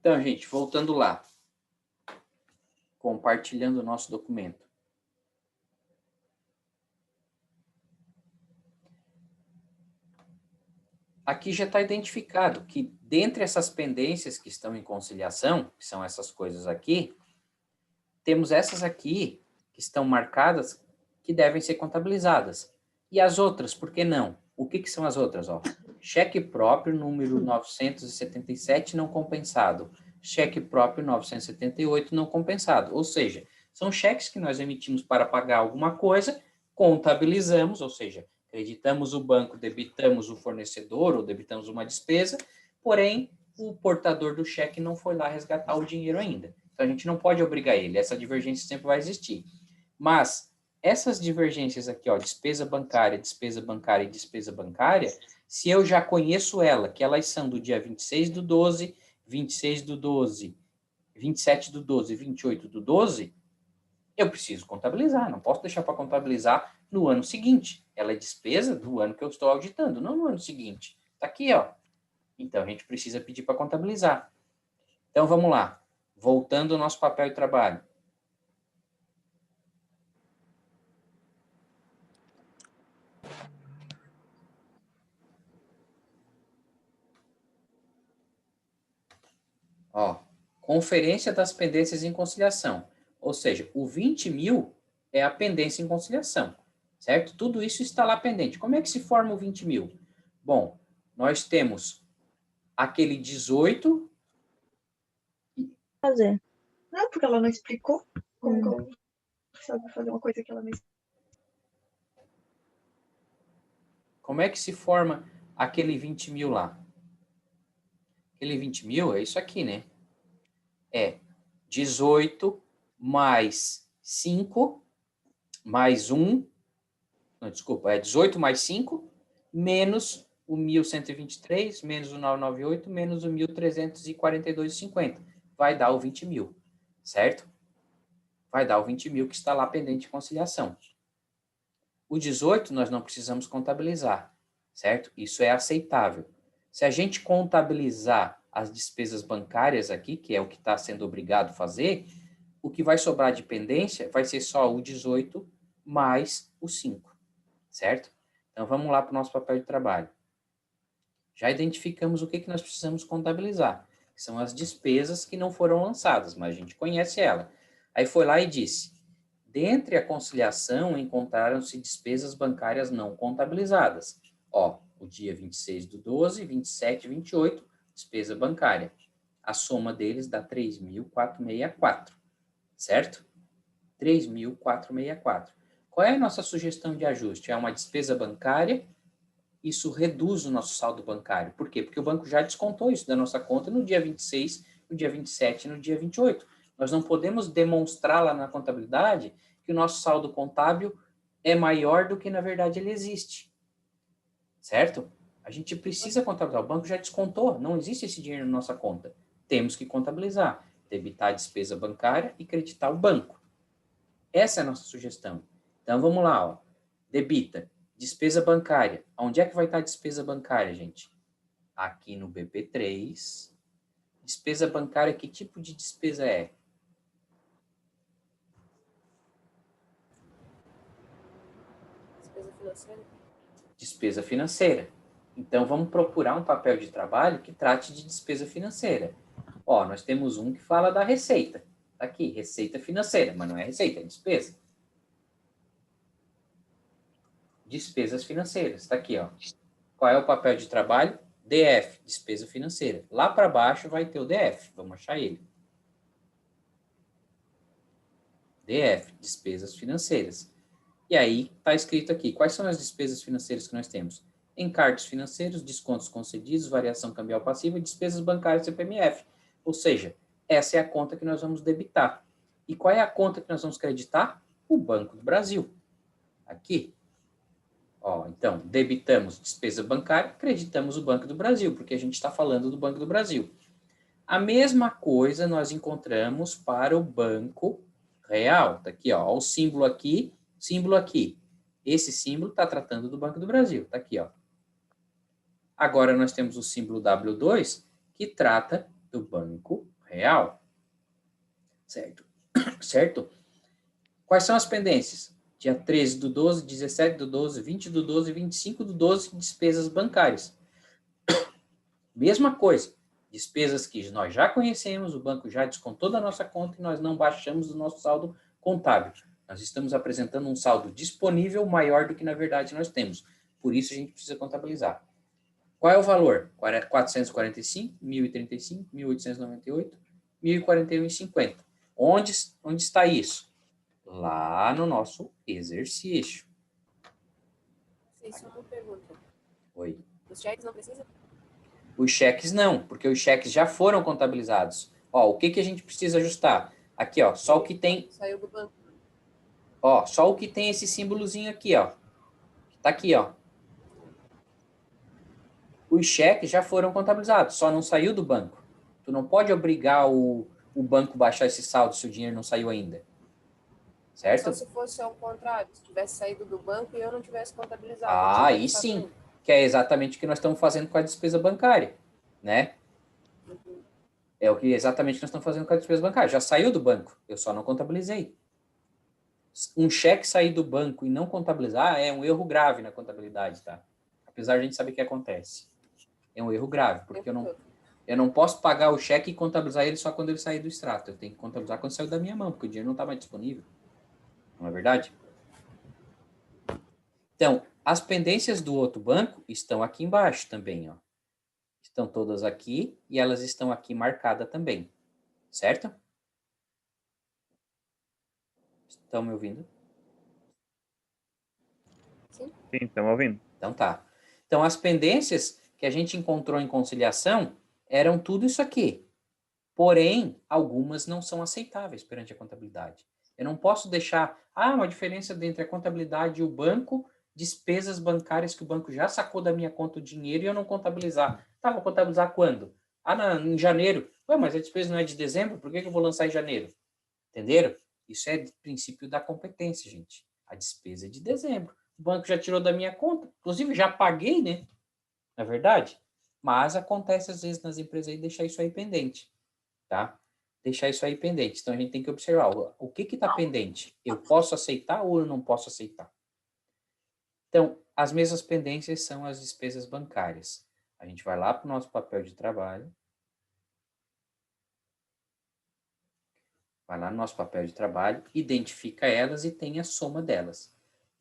Então, gente, voltando lá. Compartilhando o nosso documento. Aqui já está identificado que, dentre essas pendências que estão em conciliação, que são essas coisas aqui, temos essas aqui, que estão marcadas, que devem ser contabilizadas. E as outras, por que não? O que são as outras? Ó? Cheque próprio, número 977, não compensado. Cheque próprio, 978, não compensado. Ou seja, são cheques que nós emitimos para pagar alguma coisa, contabilizamos, ou seja, creditamos o banco, debitamos o fornecedor ou debitamos uma despesa, porém, o portador do cheque não foi lá resgatar o dinheiro ainda. Então, a gente não pode obrigar ele, essa divergência sempre vai existir. Mas, essas divergências aqui, ó, despesa bancária e despesa bancária, se eu já conheço ela, que elas são do dia 26/12, 26/12, 27/12, 28/12, eu preciso contabilizar, não posso deixar para contabilizar no ano seguinte. Ela é despesa do ano que eu estou auditando, não no ano seguinte. Está aqui, ó. Então, a gente precisa pedir para contabilizar. Então, vamos lá. Voltando ao nosso papel de trabalho. Ó, conferência das pendências em conciliação. Ou seja, o 20.000 é a pendência em conciliação, certo? Tudo isso está lá pendente. Como é que se forma o 20.000? Bom, nós temos aquele 18... Fazer. Não, porque ela não explicou como que eu sabe fazer uma coisa que ela não explicou. Como é que se forma aquele 20.000 lá? Aquele 20.000 é isso aqui, né? É 18 mais 5 mais 1... Não, desculpa, é 18 mais 5 menos o 1.123, menos o 998, menos o 1.342,50. Vai dar o 20.000, certo? Vai dar o 20.000 que está lá pendente de conciliação. O 18 nós não precisamos contabilizar, certo? Isso é aceitável. Se a gente contabilizar as despesas bancárias aqui, que é o que está sendo obrigado a fazer, o que vai sobrar de pendência vai ser só o 18 mais o 5, certo? Então, vamos lá para o nosso papel de trabalho. Já identificamos o que nós precisamos contabilizar, que são as despesas que não foram lançadas, mas a gente conhece ela. Aí foi lá e disse, dentre a conciliação encontraram-se despesas bancárias não contabilizadas. Ó, o dia 26/12, 27 e 28, despesa bancária. A soma deles dá 3.464, certo? 3.464. Qual é a nossa sugestão de ajuste? É uma despesa bancária, isso reduz o nosso saldo bancário. Por quê? Porque o banco já descontou isso da nossa conta no dia 26, no dia 27 e no dia 28. Nós não podemos demonstrar lá na contabilidade que o nosso saldo contábil é maior do que, na verdade, ele existe. Certo? A gente precisa contabilizar. O banco já descontou, não existe esse dinheiro na nossa conta. Temos que contabilizar, debitar a despesa bancária e creditar o banco. Essa é a nossa sugestão. Então, vamos lá, ó. Debita, despesa bancária. Onde é que vai estar a despesa bancária, gente? Aqui no BP3. Despesa bancária, que tipo de despesa é? Despesa financeira. Despesa financeira. Então, vamos procurar um papel de trabalho que trate de despesa financeira. Ó, nós temos um que fala da receita. Tá aqui, receita financeira, mas não é receita, é despesa. Despesas financeiras, tá aqui, ó. Qual é o papel de trabalho? DF, despesa financeira. Lá para baixo vai ter o DF, vamos achar ele. DF, despesas financeiras. E aí está escrito aqui, quais são as despesas financeiras que nós temos? encargos financeiros, descontos concedidos, variação cambial passiva e despesas bancárias CPMF. Ou seja, essa é a conta que nós vamos debitar. E qual é a conta que nós vamos creditar? O Banco do Brasil. Aqui. Ó, então, debitamos despesa bancária, creditamos o Banco do Brasil, porque a gente está falando do Banco do Brasil. A mesma coisa nós encontramos para o Banco Real. Tá aqui, ó, o símbolo aqui, símbolo aqui. Esse símbolo está tratando do Banco do Brasil. Tá aqui, ó. Agora nós temos o símbolo W2, que trata do Banco Real. Certo? Certo? Quais são as pendências? Dia 13 do 12, 17 do 12, 20 do 12, 25 do 12, despesas bancárias. Mesma coisa. Despesas que nós já conhecemos, o banco já descontou da nossa conta e nós não baixamos do nosso saldo contábil. Nós estamos apresentando um saldo disponível maior do que, na verdade, nós temos. Por isso, a gente precisa contabilizar. Qual é o valor? 445, 1.035, 1.898, 1.041,50. Onde está isso? Lá no nosso exercício. Isso é uma pergunta. Oi. Os cheques não precisam? Os cheques não, porque os cheques já foram contabilizados. Ó, o que a gente precisa ajustar? Aqui, ó, só o que tem... Saiu do banco. Ó, só o que tem esse símbolozinho aqui, ó. Tá aqui, ó. Os cheques já foram contabilizados, só não saiu do banco. Tu não pode obrigar o banco a baixar esse saldo se o dinheiro não saiu ainda. Certo? Só se fosse ao contrário, se tivesse saído do banco e eu não tivesse contabilizado. Ah, aí sim, que é exatamente o que nós estamos fazendo com a despesa bancária, né? É o que exatamente nós estamos fazendo com a despesa bancária. Já saiu do banco, eu só não contabilizei. Um cheque sair do banco e não contabilizar é um erro grave na contabilidade, tá? Apesar de a gente saber o que acontece. É um erro grave, porque eu não posso pagar o cheque e contabilizar ele só quando ele sair do extrato. Eu tenho que contabilizar quando saiu da minha mão, porque o dinheiro não está mais disponível. Não é verdade? Então, as pendências do outro banco estão aqui embaixo também, ó. Estão todas aqui e elas estão aqui marcadas também. Certo? Estão me ouvindo? Sim, estamos ouvindo. Então tá. Então, as pendências que a gente encontrou em conciliação eram tudo isso aqui. Porém, algumas não são aceitáveis perante a contabilidade. Eu não posso deixar, uma diferença entre a contabilidade e o banco, despesas bancárias que o banco já sacou da minha conta o dinheiro e eu não contabilizar. Tá, vou contabilizar quando? Em janeiro. Ué, mas a despesa não é de dezembro, por que eu vou lançar em janeiro? Entenderam? Isso é de princípio da competência, gente. A despesa é de dezembro. O banco já tirou da minha conta. Inclusive, já paguei, né? Não é verdade? Mas acontece às vezes nas empresas aí deixar isso aí pendente. Tá? Deixar isso aí pendente. Então, a gente tem que observar o que está pendente. Eu posso aceitar ou eu não posso aceitar? Então, as mesmas pendências são as despesas bancárias. A gente vai lá para o nosso papel de trabalho. Vai lá no nosso papel de trabalho, identifica elas e tem a soma delas.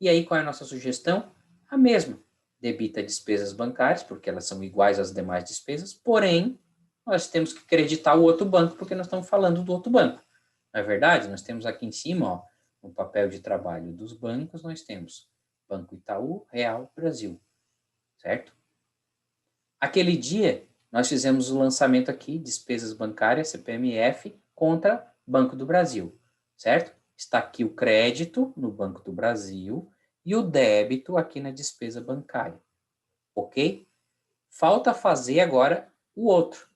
E aí, qual é a nossa sugestão? A mesma. Debita despesas bancárias, porque elas são iguais às demais despesas, porém, nós temos que creditar o outro banco, porque nós estamos falando do outro banco. Não é verdade? Nós temos aqui em cima, ó, no papel de trabalho dos bancos, nós temos Banco Itaú, Real, Brasil. Certo? Aquele dia, nós fizemos o lançamento aqui, despesas bancárias, CPMF, contra Banco do Brasil. Certo? Está aqui o crédito no Banco do Brasil e o débito aqui na despesa bancária. Ok? Falta fazer agora o outro.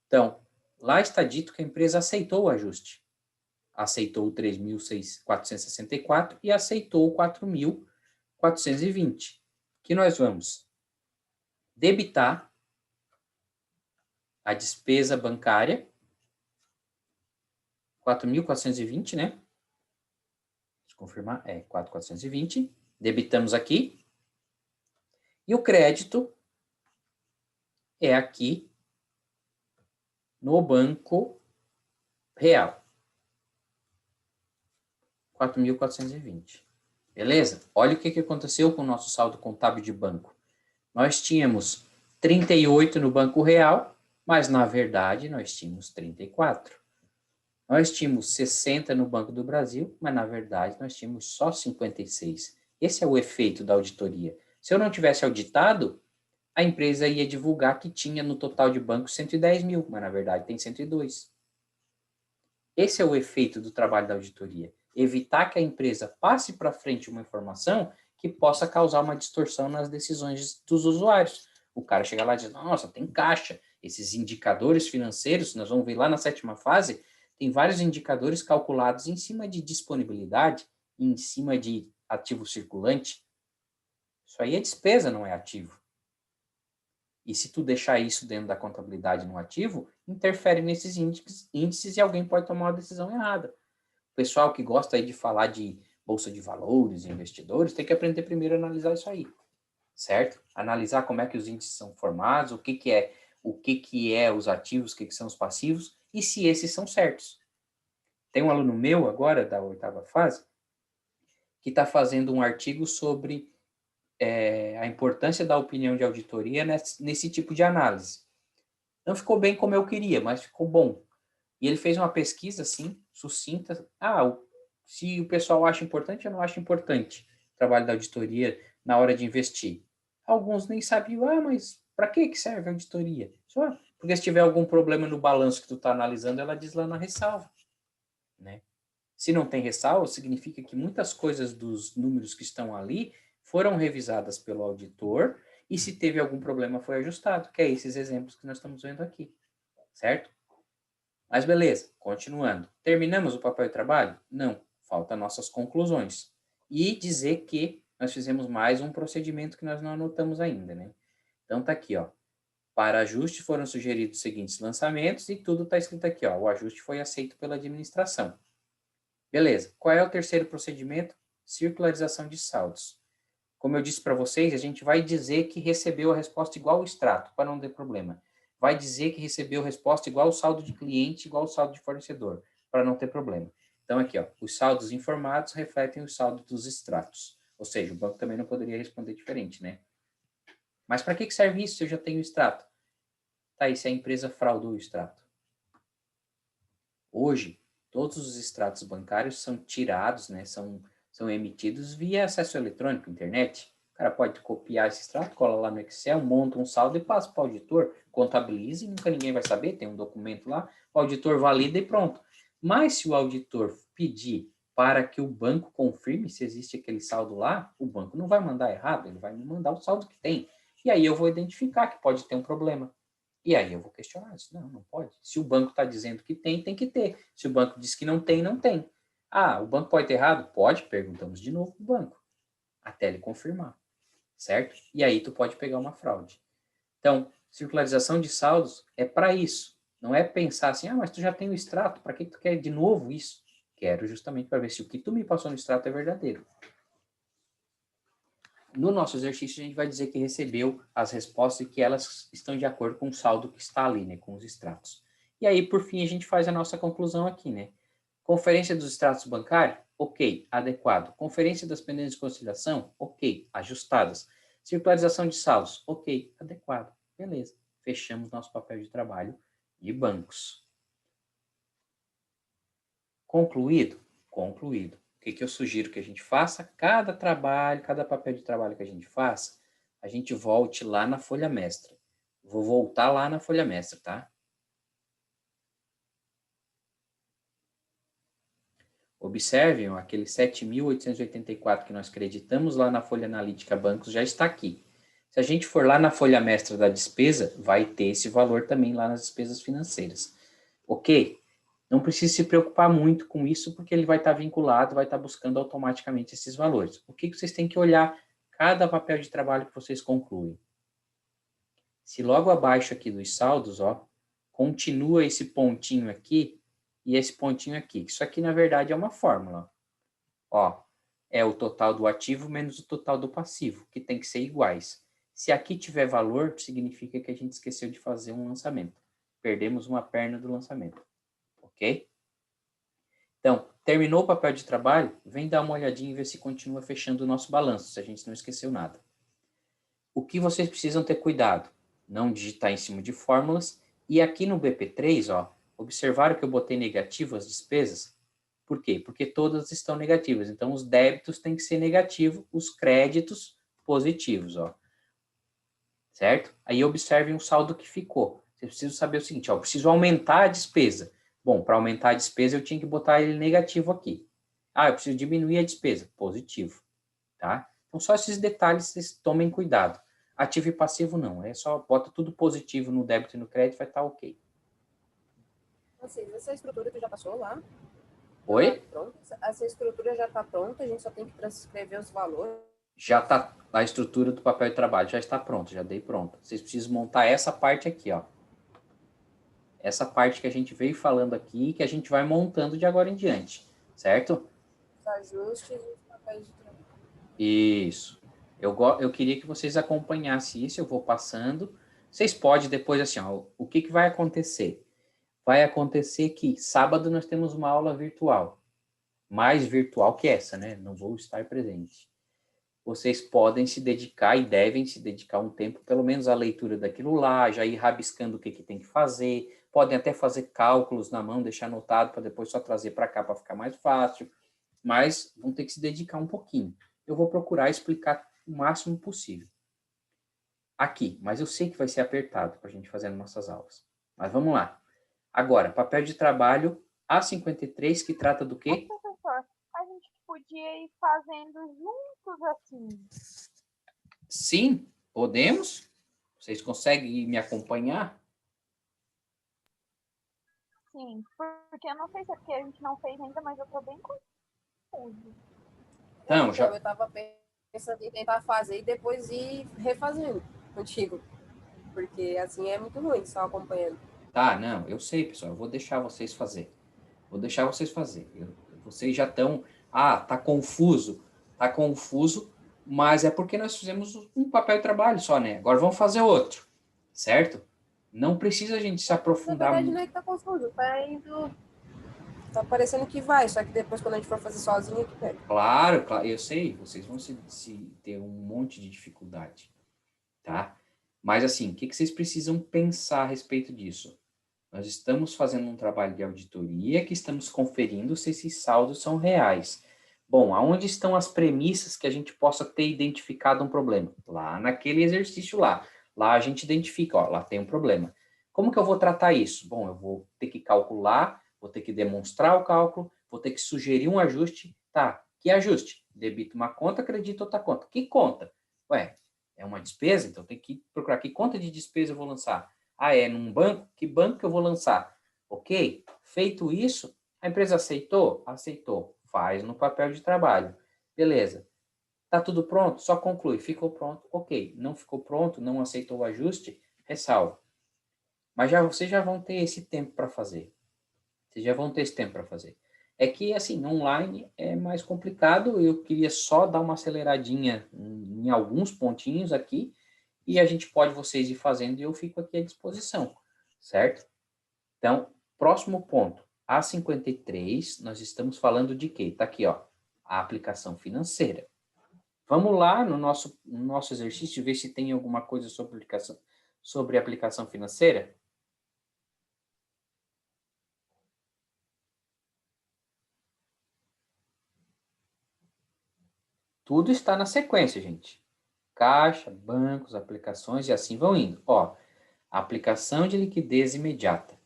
Então, lá está dito que a empresa aceitou o ajuste. Aceitou o 3.464 e aceitou o 4.420. Que nós vamos debitar a despesa bancária, 4.420, né? Deixa eu confirmar, 4.420. Debitamos aqui. E o crédito é aqui no Banco Real. 4.420. Beleza? Olha o que aconteceu com o nosso saldo contábil de banco. Nós tínhamos 38 no Banco Real, mas na verdade nós tínhamos 34. Nós tínhamos 60 no Banco do Brasil, mas na verdade nós tínhamos só 56. Esse é o efeito da auditoria. Se eu não tivesse auditado, a empresa ia divulgar que tinha no total de bancos 110 mil, mas na verdade tem 102. Esse é o efeito do trabalho da auditoria. Evitar que a empresa passe para frente uma informação que possa causar uma distorção nas decisões dos usuários. O cara chega lá e diz, nossa, tem caixa. Esses indicadores financeiros, nós vamos ver lá na 7ª fase, tem vários indicadores calculados em cima de disponibilidade, em cima de ativo circulante. Isso aí é despesa, não é ativo. E se tu deixar isso dentro da contabilidade no ativo, interfere nesses índices e alguém pode tomar uma decisão errada. O pessoal que gosta aí de falar de bolsa de valores, investidores, tem que aprender primeiro a analisar isso aí, certo? Analisar como é que os índices são formados, o que é os ativos, o que são os passivos, e se esses são certos. Tem um aluno meu agora, da 8ª fase, que está fazendo um artigo sobre a importância da opinião de auditoria nesse tipo de análise. Não ficou bem como eu queria, mas ficou bom. E ele fez uma pesquisa, assim, sucinta. Se o pessoal acha importante, eu não acho importante o trabalho da auditoria na hora de investir. Alguns nem sabiam, mas para que serve a auditoria? Só porque se tiver algum problema no balanço que tu está analisando, ela diz lá na ressalva, né? Se não tem ressalva, significa que muitas coisas dos números que estão ali foram revisadas pelo auditor e se teve algum problema foi ajustado, que é esses exemplos que nós estamos vendo aqui, certo? Mas beleza, continuando. Terminamos o papel de trabalho? Não, faltam nossas conclusões. E dizer que nós fizemos mais um procedimento que nós não anotamos ainda, né? Então tá aqui, ó. Para ajuste foram sugeridos os seguintes lançamentos e tudo está escrito aqui, ó. O ajuste foi aceito pela administração. Beleza. Qual é o terceiro procedimento? Circularização de saldos. Como eu disse para vocês, a gente vai dizer que recebeu a resposta igual ao extrato, para não ter problema. Vai dizer que recebeu a resposta igual ao saldo de cliente, igual ao saldo de fornecedor, para não ter problema. Então, aqui, ó, os saldos informados refletem o saldo dos extratos. Ou seja, o banco também não poderia responder diferente, né? Mas para que serve isso se eu já tenho o extrato? Tá aí, se a empresa fraudou o extrato. Hoje, todos os extratos bancários são tirados, né, são emitidos via acesso eletrônico, internet. O cara pode copiar esse extrato, cola lá no Excel, monta um saldo e passa para o auditor, contabiliza e nunca ninguém vai saber, tem um documento lá, o auditor valida e pronto. Mas se o auditor pedir para que o banco confirme se existe aquele saldo lá, o banco não vai mandar errado, ele vai me mandar o saldo que tem. E aí eu vou identificar que pode ter um problema. E aí eu vou questionar isso. Não, não pode. Se o banco está dizendo que tem, tem que ter. Se o banco diz que não tem, não tem. Ah, o banco pode ter errado? Pode. Perguntamos de novo para o banco, até ele confirmar, certo? E aí tu pode pegar uma fraude. Então, circularização de saldos é para isso. Não é pensar assim, mas tu já tem o extrato, para que tu quer de novo isso? Quero justamente para ver se o que tu me passou no extrato é verdadeiro. No nosso exercício, a gente vai dizer que recebeu as respostas e que elas estão de acordo com o saldo que está ali, né, com os extratos. E aí, por fim, a gente faz a nossa conclusão aqui, né? Conferência dos extratos bancários? Ok, adequado. Conferência das pendências de conciliação? Ok, ajustadas. Circularização de saldos? Ok, adequado. Beleza. Fechamos nosso papel de trabalho de bancos. Concluído? Concluído. O que eu sugiro que a gente faça? Cada trabalho, cada papel de trabalho que a gente faça, a gente volte lá na folha mestra. Vou voltar lá na folha mestra, tá? Observem, ó, aquele 7.884 que nós acreditamos lá na folha analítica bancos já está aqui. Se a gente for lá na folha mestra da despesa, vai ter esse valor também lá nas despesas financeiras. Ok? Não precisa se preocupar muito com isso, porque ele vai estar vinculado, vai estar buscando automaticamente esses valores. O que vocês têm que olhar cada papel de trabalho que vocês concluem? Se logo abaixo aqui dos saldos, ó, continua esse pontinho aqui e esse pontinho aqui. Isso aqui, na verdade, é uma fórmula. Ó, é o total do ativo menos o total do passivo, que tem que ser iguais. Se aqui tiver valor, significa que a gente esqueceu de fazer um lançamento. Perdemos uma perna do lançamento. Ok? Então, terminou o papel de trabalho, vem dar uma olhadinha e ver se continua fechando o nosso balanço, se a gente não esqueceu nada. O que vocês precisam ter cuidado? Não digitar em cima de fórmulas. E aqui no BP3, ó, observaram que eu botei negativo as despesas? Por quê? Porque todas estão negativas. Então, os débitos têm que ser negativos, os créditos positivos, ó. certo? Aí observem o saldo que ficou. Você precisa saber o seguinte, ó, eu preciso aumentar a despesa. Bom, para aumentar a despesa, eu tinha que botar ele negativo aqui. Ah, eu preciso diminuir a despesa. Positivo, tá? Então, só esses detalhes, vocês tomem cuidado. Ativo e passivo, não. É só bota tudo positivo no débito e no crédito, vai estar ok. Assim, essa estrutura tu já passou lá? Oi? Tá pronto? Essa estrutura já está pronta, a gente só tem que transcrever os valores. Já está, a estrutura do papel de trabalho já está pronta, já dei pronta. Vocês precisam montar essa parte aqui, ó. Essa parte que a gente veio falando aqui, que a gente vai montando de agora em diante, certo? Os ajustes e os papéis de trabalho. Isso. Eu queria que vocês acompanhassem isso, eu vou passando. Vocês podem depois, assim, ó, o que vai acontecer? Vai acontecer que sábado nós temos uma aula virtual. Mais virtual que essa, né? Não vou estar presente. Vocês podem se dedicar e devem se dedicar um tempo, pelo menos à leitura daquilo lá, já ir rabiscando o que tem que fazer. Podem até fazer cálculos na mão, deixar anotado para depois só trazer para cá para ficar mais fácil. Mas vão ter que se dedicar um pouquinho. Eu vou procurar explicar o máximo possível aqui, mas eu sei que vai ser apertado para a gente fazer nas nossas aulas. Mas vamos lá. Agora, papel de trabalho A53, que trata do quê? Professor, a gente podia ir fazendo juntos assim. Sim, podemos. Vocês conseguem me acompanhar? Sim, porque eu não sei se é porque a gente não fez ainda, mas eu tô bem confuso. Então, já... Eu estava pensando em tentar fazer e depois ir refazendo contigo. Porque assim é muito ruim só acompanhando. Tá, não, eu sei, pessoal. Eu vou deixar vocês fazer. Vou deixar vocês fazer. Vocês já estão... Ah, tá confuso. Tá confuso, mas é porque nós fizemos um papel de trabalho só, né? Agora vamos fazer outro, certo? Não precisa a gente se Na aprofundar verdade muito. não é que tá confuso, tá indo. Tá parecendo que vai, só que depois quando a gente for fazer sozinho é que pega. Claro, claro, eu sei, vocês vão ter um monte de dificuldade, tá? Mas assim, o que vocês precisam pensar a respeito disso? Nós estamos fazendo um trabalho de auditoria que estamos conferindo se esses saldos são reais. Bom, aonde estão as premissas que a gente possa ter identificado um problema? Lá naquele exercício lá. Lá a gente identifica, ó, lá tem um problema. Como que eu vou tratar isso? Bom, eu vou ter que calcular, vou ter que demonstrar o cálculo, vou ter que sugerir um ajuste. Tá, que ajuste? Debito uma conta, credito outra conta. Que conta? Ué, é uma despesa, então tem que procurar que conta de despesa eu vou lançar. Ah, é num banco? Que banco que eu vou lançar? Ok? Feito isso, a empresa aceitou? Aceitou. Faz no papel de trabalho. Beleza. Tá tudo pronto? Só conclui. Ficou pronto? Ok. Não ficou pronto? Não aceitou o ajuste? Ressalva. Mas vocês já vão ter esse tempo para fazer. Vocês já vão ter esse tempo para fazer. É que, assim, online é mais complicado. Eu queria só dar uma aceleradinha em alguns pontinhos aqui e a gente pode vocês ir fazendo e eu fico aqui à disposição, certo? Então, próximo ponto. A53, nós estamos falando de quê? Tá aqui, ó, a aplicação financeira. Vamos lá no nosso exercício ver se tem alguma coisa sobre aplicação financeira? Tudo está na sequência, gente. Caixa, bancos, aplicações e assim vão indo. Ó, aplicação de liquidez imediata.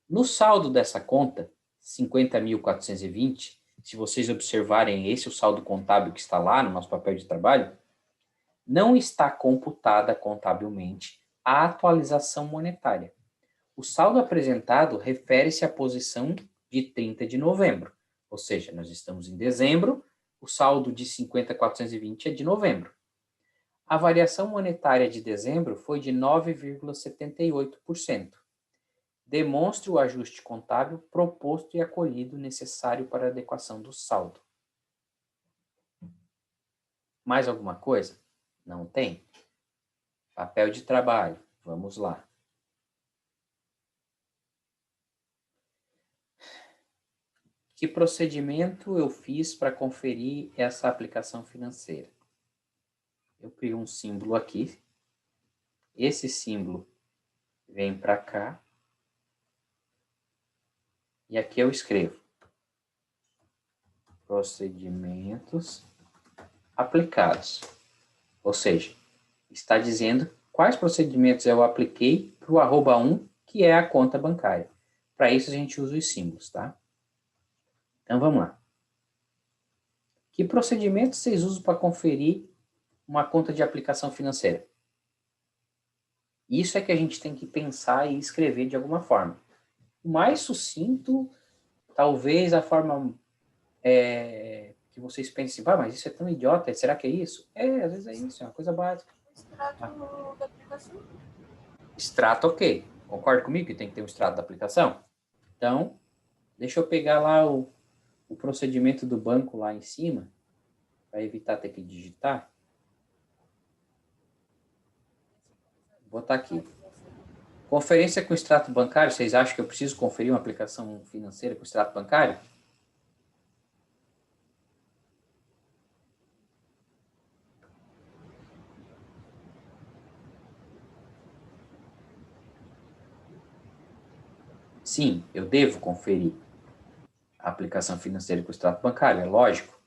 No saldo dessa conta, 50.420, se vocês observarem esse é o saldo contábil que está lá no nosso papel de trabalho, não está computada contabilmente a atualização monetária. O saldo apresentado refere-se à posição de 30 de novembro, ou seja, nós estamos em dezembro, o saldo de 50.420 é de novembro. A variação monetária de dezembro foi de 9,78%. Demonstre o ajuste contábil proposto e acolhido necessário para a adequação do saldo. Mais alguma coisa? Não tem? Papel de trabalho. Vamos lá. Que procedimento eu fiz para conferir essa aplicação financeira? Eu crio um símbolo aqui. Esse símbolo vem para cá. E aqui eu escrevo procedimentos aplicados. Ou seja, está dizendo quais procedimentos eu apliquei para o @1, que é a conta bancária. Para isso, a gente usa os símbolos, tá? Então, vamos lá. Que procedimentos vocês usam para conferir uma conta de aplicação financeira? Isso é que a gente tem que pensar e escrever de alguma forma. O mais sucinto, talvez a forma que vocês pensem, mas isso é tão idiota, será que é isso? Às vezes é isso, é uma coisa básica. Extrato da aplicação. Extrato, ok. Concorda comigo que tem que ter um extrato da aplicação? Então, deixa eu pegar lá o procedimento do banco lá em cima, para evitar ter que digitar. Vou botar aqui. Conferência com extrato bancário, vocês acham que eu preciso conferir uma aplicação financeira com extrato bancário? Sim, eu devo conferir a aplicação financeira com extrato bancário, é lógico.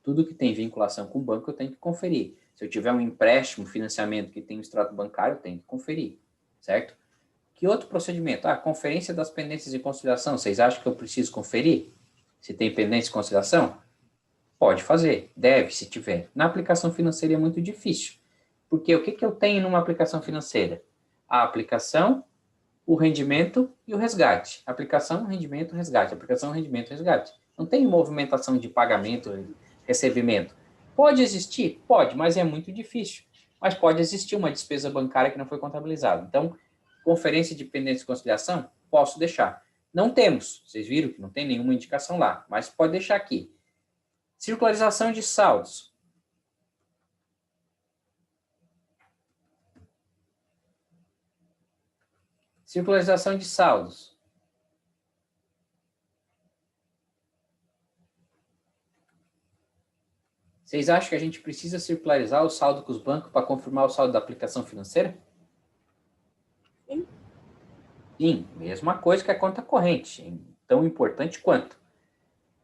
Tudo que tem vinculação com o banco eu tenho que conferir. Se eu tiver um empréstimo, financiamento que tem um extrato bancário, eu tenho que conferir, certo? Que outro procedimento? Conferência das pendências de conciliação. Vocês acham que eu preciso conferir? Se tem pendência de conciliação? Pode fazer, deve, se tiver. Na aplicação financeira é muito difícil. Porque o que eu tenho numa aplicação financeira? A aplicação, o rendimento e o resgate. Aplicação, rendimento, resgate. Aplicação, rendimento, resgate. Não tem movimentação de pagamento, recebimento. Pode existir? Pode, mas é muito difícil. Mas pode existir uma despesa bancária que não foi contabilizada. Então, conferência de pendência de conciliação, posso deixar. Não temos, vocês viram que não tem nenhuma indicação lá, mas pode deixar aqui. Circularização de saldos. Circularização de saldos. Vocês acham que a gente precisa circularizar o saldo com os bancos para confirmar o saldo da aplicação financeira? Sim. Sim, mesma coisa que a conta corrente, tão importante quanto.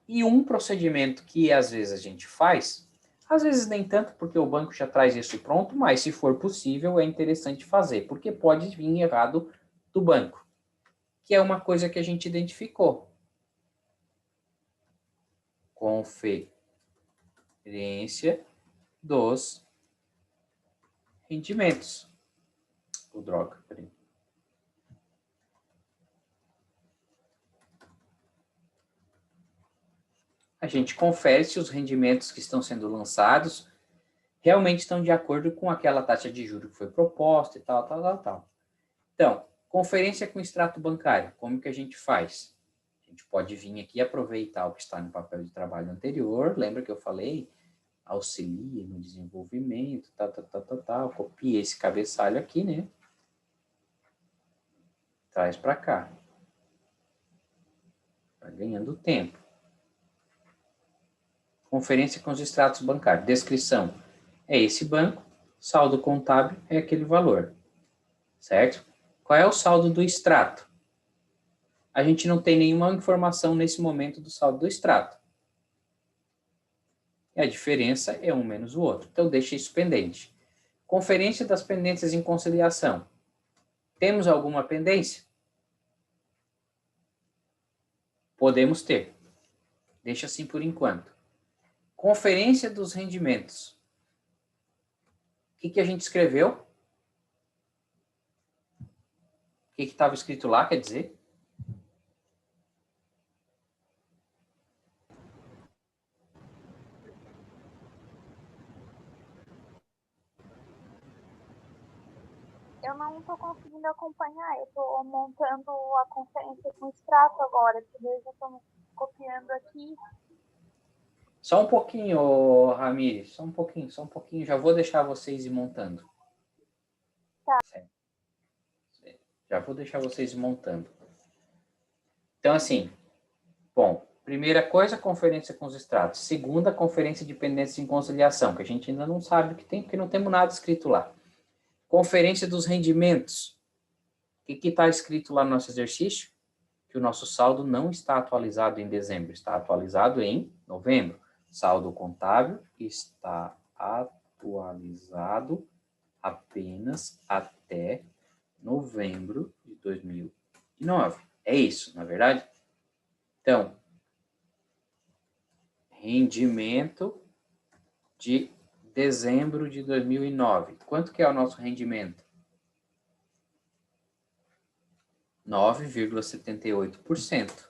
E um procedimento que às vezes a gente faz, às vezes nem tanto, porque o banco já traz isso pronto, mas se for possível é interessante fazer, porque pode vir errado do banco, que é uma coisa que a gente identificou. Conferência dos rendimentos. Droga, peraí. A gente confere se os rendimentos que estão sendo lançados realmente estão de acordo com aquela taxa de juros que foi proposta e tal. Então, conferência com extrato bancário, como que a gente faz? A gente pode vir aqui e aproveitar o que está no papel de trabalho anterior, lembra que eu falei? Auxilia no desenvolvimento, tal. Copia esse cabeçalho aqui, né? Traz para cá. Vai ganhando tempo. Conferência com os extratos bancários. Descrição. É esse banco. Saldo contábil é aquele valor. Certo? Qual é o saldo do extrato? A gente não tem nenhuma informação nesse momento do saldo do extrato. E a diferença é um menos o outro. Então, deixa isso pendente. Conferência das pendências em conciliação. Temos alguma pendência? Podemos ter. Deixa assim por enquanto. Conferência dos rendimentos. O que a gente escreveu? O que estava escrito lá, quer dizer? Eu não estou conseguindo acompanhar, eu estou montando a conferência com extrato agora, que eu já estou copiando aqui. Só um pouquinho, Ramires, só um pouquinho. Já vou deixar vocês ir montando. Tá. Já vou deixar vocês ir montando. Então, assim, bom, primeira coisa, conferência com os extratos. Segunda, conferência de pendências em conciliação, que a gente ainda não sabe o que tem, porque não temos nada escrito lá. Conferência dos rendimentos. O que está escrito lá no nosso exercício? Que o nosso saldo não está atualizado em dezembro, está atualizado em novembro. Saldo contábil está atualizado apenas até novembro de 2009. É isso, na verdade? Então, rendimento de dezembro de 2009. Quanto que é o nosso rendimento? 9,78%.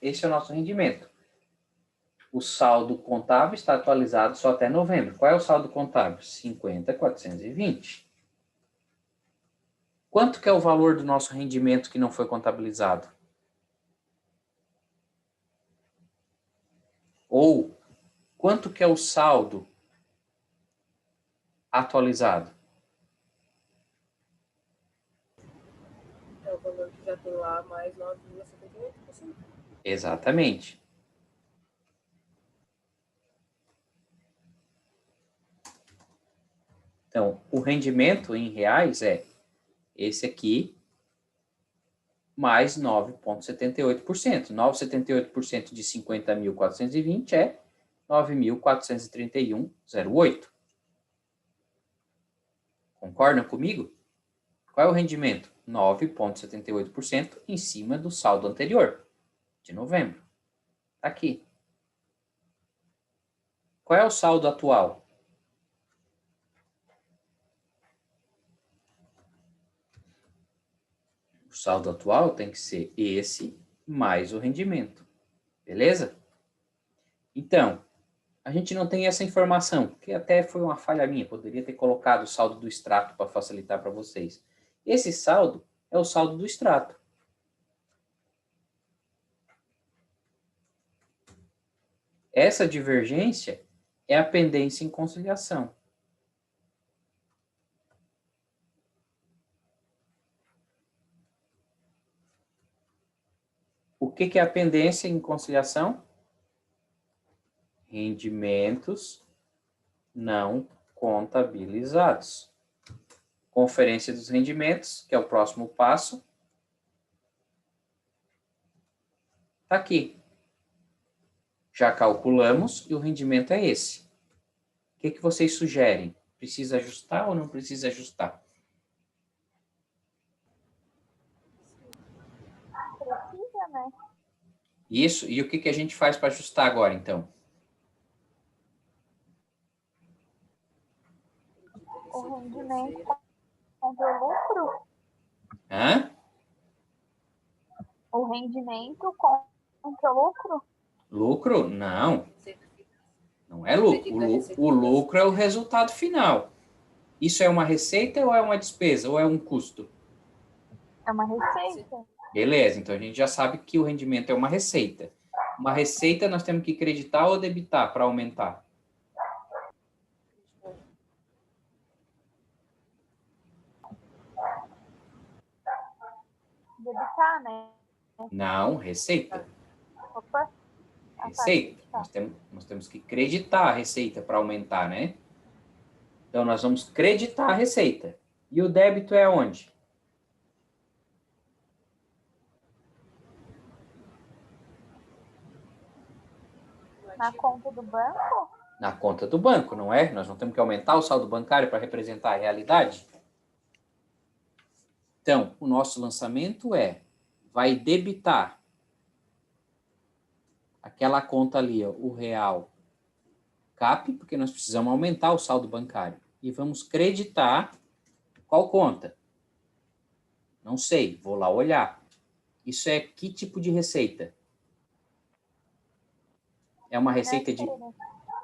Esse é o nosso rendimento. O saldo contábil está atualizado só até novembro. Qual é o saldo contábil? 50.420. Quanto que é o valor do nosso rendimento que não foi contabilizado? Ou quanto que é o saldo atualizado? É o valor que já tem lá, mais 9,78%. Exatamente. Então, o rendimento em reais é esse aqui, mais 9,78%. 9,78% de 50.420 é 9.431,08. Concordam comigo? Qual é o rendimento? 9,78% em cima do saldo anterior, de novembro. Tá aqui. Qual é o saldo atual? O saldo atual tem que ser esse mais o rendimento. Beleza? Então, a gente não tem essa informação, que até foi uma falha minha. Poderia ter colocado o saldo do extrato para facilitar para vocês. Esse saldo é o saldo do extrato. Essa divergência é a pendência em conciliação. O que é a pendência em conciliação? Rendimentos não contabilizados. Conferência dos rendimentos, que é o próximo passo. Está aqui. Já calculamos e o rendimento é esse. O que vocês sugerem? Precisa ajustar ou não precisa ajustar? Precisa, né? Isso. E o que a gente faz para ajustar agora, então? O rendimento contra o lucro? Hã? O rendimento contra o lucro? Lucro? Não. Não é lucro. O lucro é o resultado final. Isso é uma receita ou é uma despesa? Ou é um custo? É uma receita. Beleza, então a gente já sabe que o rendimento é uma receita. Uma receita nós temos que creditar ou debitar para aumentar? Debitar, né? Não, receita. Opa. Receita. Nós temos que creditar a receita para aumentar, né? Então, nós vamos creditar a receita. E o débito é onde? Na conta do banco? Na conta do banco, não é? Nós não temos que aumentar o saldo bancário para representar a realidade? Então, o nosso lançamento vai debitar aquela conta ali, ó, o real CAP, porque nós precisamos aumentar o saldo bancário. E vamos creditar qual conta? Não sei, vou lá olhar. Isso é que tipo de receita? É uma receita de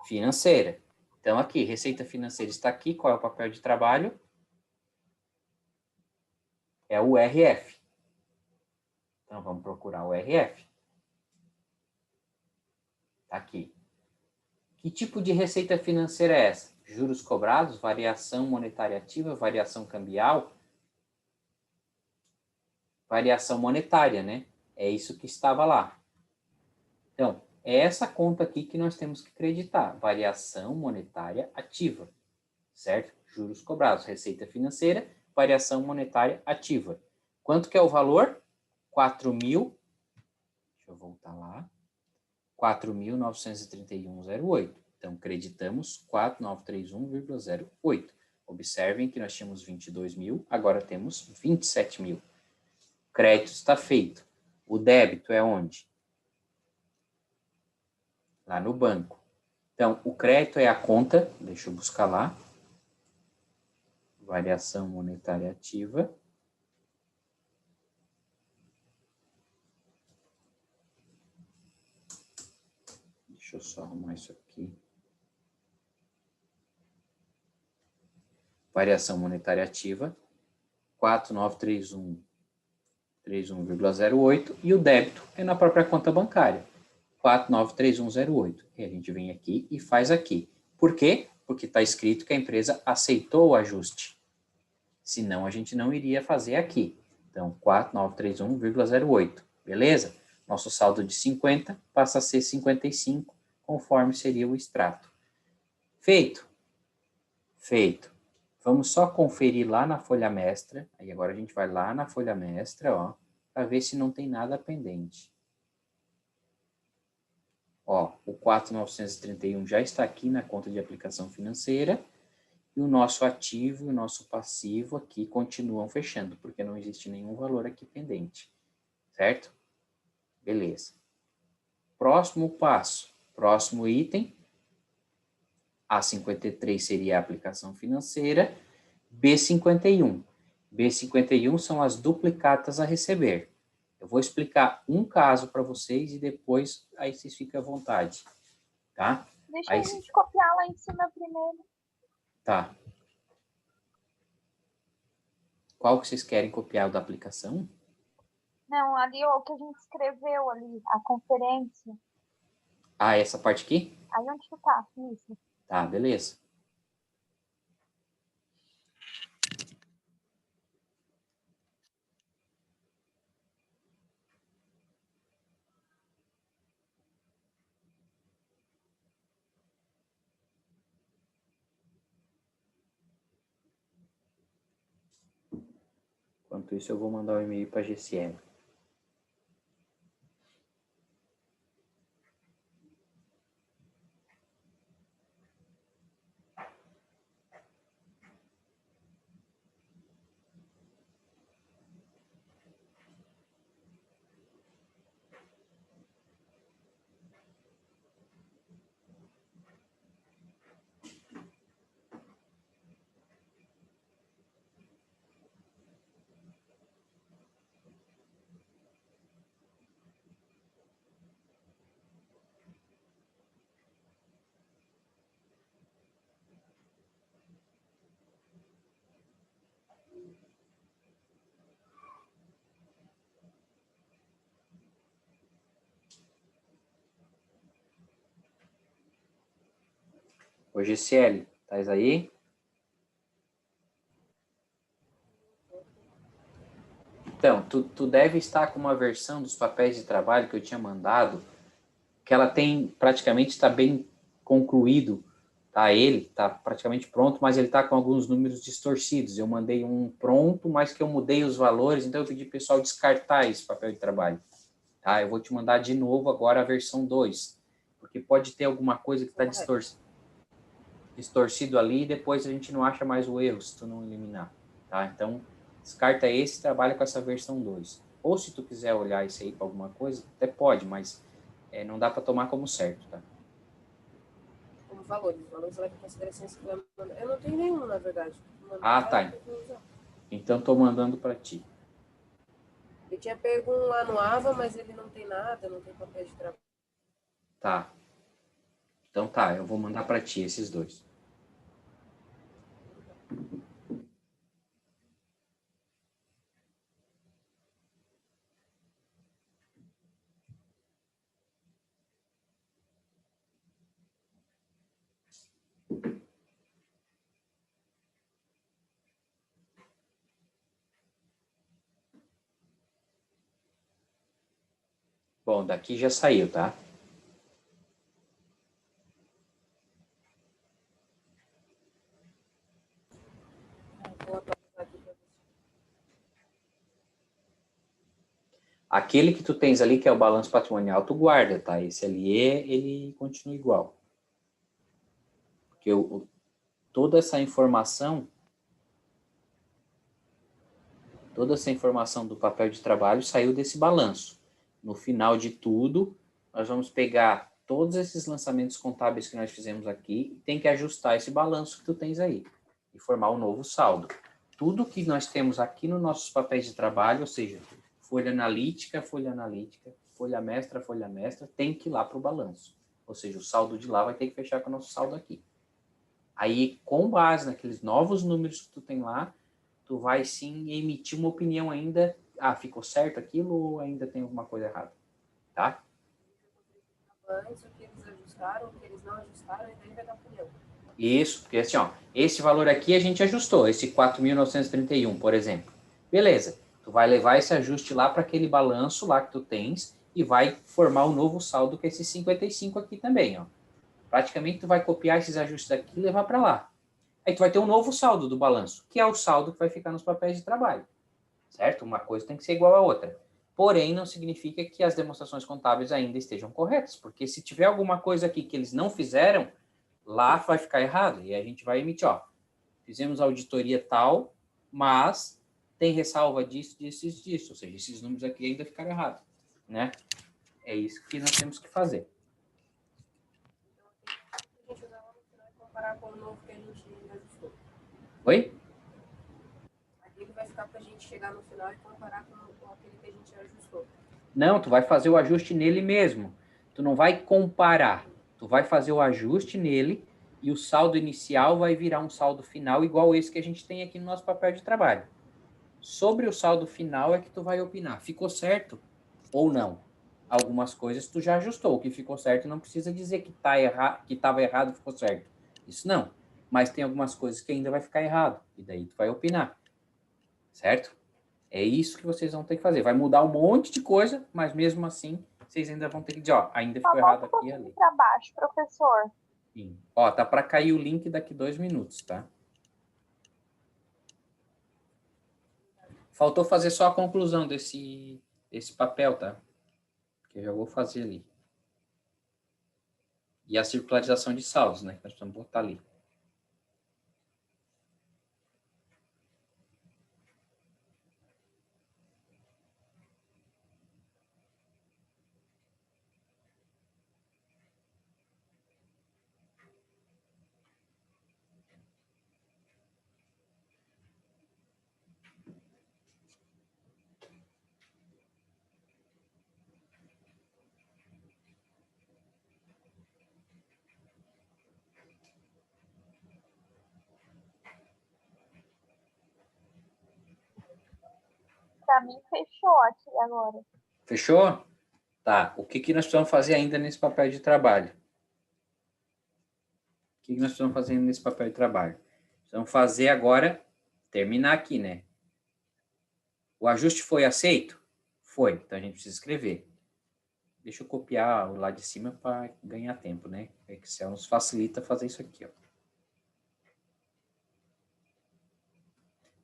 financeira. Então, aqui, receita financeira está aqui. Qual é o papel de trabalho? É o RF. Então, vamos procurar o RF. Está aqui. Que tipo de receita financeira é essa? Juros cobrados, variação monetária ativa, variação cambial, variação monetária, né? É isso que estava lá. Então, é essa conta aqui que nós temos que creditar. Variação monetária ativa, certo? Juros cobrados, receita financeira, variação monetária ativa. Quanto que é o valor? 4.000, deixa eu voltar lá, 4.931,08. Então, creditamos 4.931,08. Observem que nós tínhamos 22.000, agora temos 27.000. O crédito está feito. O débito é onde? Lá no banco. Então, o crédito é a conta, deixa eu buscar lá, variação monetária ativa. Deixa eu só arrumar isso aqui. Variação monetária ativa, 4.931,08, e o débito é na própria conta bancária, 4.931,08. E a gente vem aqui e faz aqui. Por quê? Porque está escrito que a empresa aceitou o ajuste. Senão, a gente não iria fazer aqui. Então, 4.931,08. Beleza? Nosso saldo de 50 passa a ser 55, conforme seria o extrato. Feito? Feito. Vamos só conferir lá na folha mestra. Aí agora a gente vai lá na folha mestra, ó, para ver se não tem nada pendente. Ó, o 4.931 já está aqui na conta de aplicação financeira. E o nosso ativo e o nosso passivo aqui continuam fechando, porque não existe nenhum valor aqui pendente. Certo? Beleza. Próximo passo. Próximo item. A53 seria a aplicação financeira. B51. B51 são as duplicatas a receber. Eu vou explicar um caso para vocês e depois aí vocês ficam à vontade. Tá? Deixa Aí, a gente copiar lá em cima primeiro. tá. Qual que vocês querem copiar, o da aplicação? Não, ali ó, o que a gente escreveu ali, a conferência. Ah, essa parte aqui? Aí onde que tá? Isso. Tá, beleza. Enquanto isso, eu vou mandar um e-mail para a GCM. Ô, GCL, estás aí? Então, tu deve estar com uma versão dos papéis de trabalho que eu tinha mandado, que ela tem, praticamente está bem concluído, tá? Ele está praticamente pronto, mas ele está com alguns números distorcidos. Eu mandei um pronto, mas que eu mudei os valores, então eu pedi para o pessoal descartar esse papel de trabalho. Tá? Eu vou te mandar de novo agora a versão 2, porque pode ter alguma coisa que está distorcido ali e depois a gente não acha mais o erro se tu não eliminar, tá? Então, descarta esse e trabalha com essa versão 2. Ou se tu quiser olhar isso aí para alguma coisa, até pode, mas não dá para tomar como certo, tá? Como valores leva em consideração esse plano. Eu não tenho nenhum, na verdade. Ah, tá. Então, tô mandando para ti. Eu tinha pego um lá no AVA, mas ele não tem nada, não tem papel de trabalho. Tá. Então tá, eu vou mandar para ti esses dois. Bom, daqui já saiu, tá? Aquele que tu tens ali, que é o balanço patrimonial, tu guarda, tá? Esse ali, ele continua igual. Porque toda essa informação do papel de trabalho saiu desse balanço. No final de tudo, nós vamos pegar todos esses lançamentos contábeis que nós fizemos aqui e tem que ajustar esse balanço que tu tens aí e formar um novo saldo. Tudo que nós temos aqui nos nossos papéis de trabalho, ou seja, folha analítica, folha mestra, tem que ir lá para o balanço. Ou seja, o saldo de lá vai ter que fechar com o nosso saldo aqui. Aí, com base naqueles novos números que tu tem lá, tu vai sim emitir uma opinião ainda, ficou certo aquilo ou ainda tem alguma coisa errada, tá? Antes, o que eles ajustaram, o que eles não ajustaram, e daí vai dar opinião. Isso, porque assim, ó, esse valor aqui a gente ajustou, esse 4.931, por exemplo. Beleza, tu vai levar esse ajuste lá para aquele balanço lá que tu tens e vai formar um novo saldo que é esse 55 aqui também, ó. Praticamente tu vai copiar esses ajustes aqui e levar para lá. Aí tu vai ter um novo saldo do balanço, que é o saldo que vai ficar nos papéis de trabalho, certo? Uma coisa tem que ser igual à outra. Porém, não significa que as demonstrações contábeis ainda estejam corretas, porque se tiver alguma coisa aqui que eles não fizeram, lá vai ficar errado. E a gente vai emitir, ó, fizemos auditoria tal, mas tem ressalva disso. Ou seja, esses números aqui ainda ficaram errados, né? É isso que nós temos que fazer. A gente usar no final e comparar com o novo que a gente ajustou. Oi? Aquele vai ficar para a gente chegar no final e comparar com aquele que a gente ajustou. Não, tu vai fazer o ajuste nele mesmo. Tu não vai comparar. Tu vai fazer o ajuste nele e o saldo inicial vai virar um saldo final igual esse que a gente tem aqui no nosso papel de trabalho. Sobre o saldo final é que tu vai opinar. Ficou certo ou não? Algumas coisas tu já ajustou. O que ficou certo não precisa dizer que estava errado, ficou certo. Isso não. Mas tem algumas coisas que ainda vai ficar errado. E daí tu vai opinar. Certo? É isso que vocês vão ter que fazer. Vai mudar um monte de coisa, mas mesmo assim, vocês ainda vão ter que dizer, ó, ainda ficou errado aqui e ali. Para baixo, professor. Sim. Ó, tá para cair o link daqui 2 minutos, tá? Faltou fazer só a conclusão desse papel, tá? Que eu já vou fazer ali. E a circularização de saldos, né? Que nós precisamos botar ali. Para mim, fechou aqui agora. Fechou? Tá. O que nós precisamos fazer ainda nesse papel de trabalho? O que nós precisamos fazer nesse papel de trabalho? Precisamos fazer agora, terminar aqui, né? O ajuste foi aceito? Foi. Então, a gente precisa escrever. Deixa eu copiar o lá de cima para ganhar tempo, né? O Excel nos facilita fazer isso aqui, ó.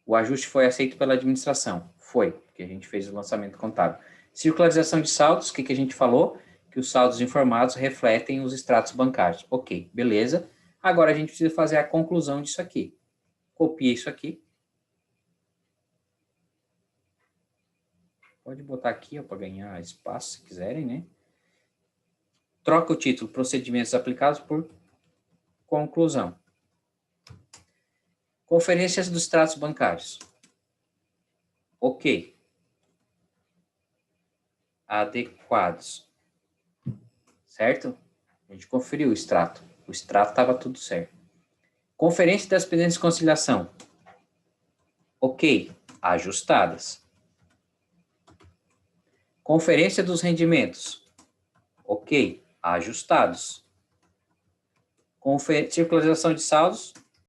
O ajuste foi aceito pela administração? Foi, porque a gente fez o lançamento contábil. Circularização de saldos, o que a gente falou? Que os saldos informados refletem os extratos bancários. Ok, beleza. Agora a gente precisa fazer a conclusão disso aqui. Copia isso aqui. Pode botar aqui, para ganhar espaço, se quiserem, né? Troca o título Procedimentos Aplicados por Conclusão. Conferências dos extratos bancários. Ok. Adequados. Certo? A gente conferiu o extrato. O extrato estava tudo certo. Conferência das pendências de conciliação. Ok. Ajustadas. Conferência dos rendimentos. Ok. Ajustados. Circularização de saldos.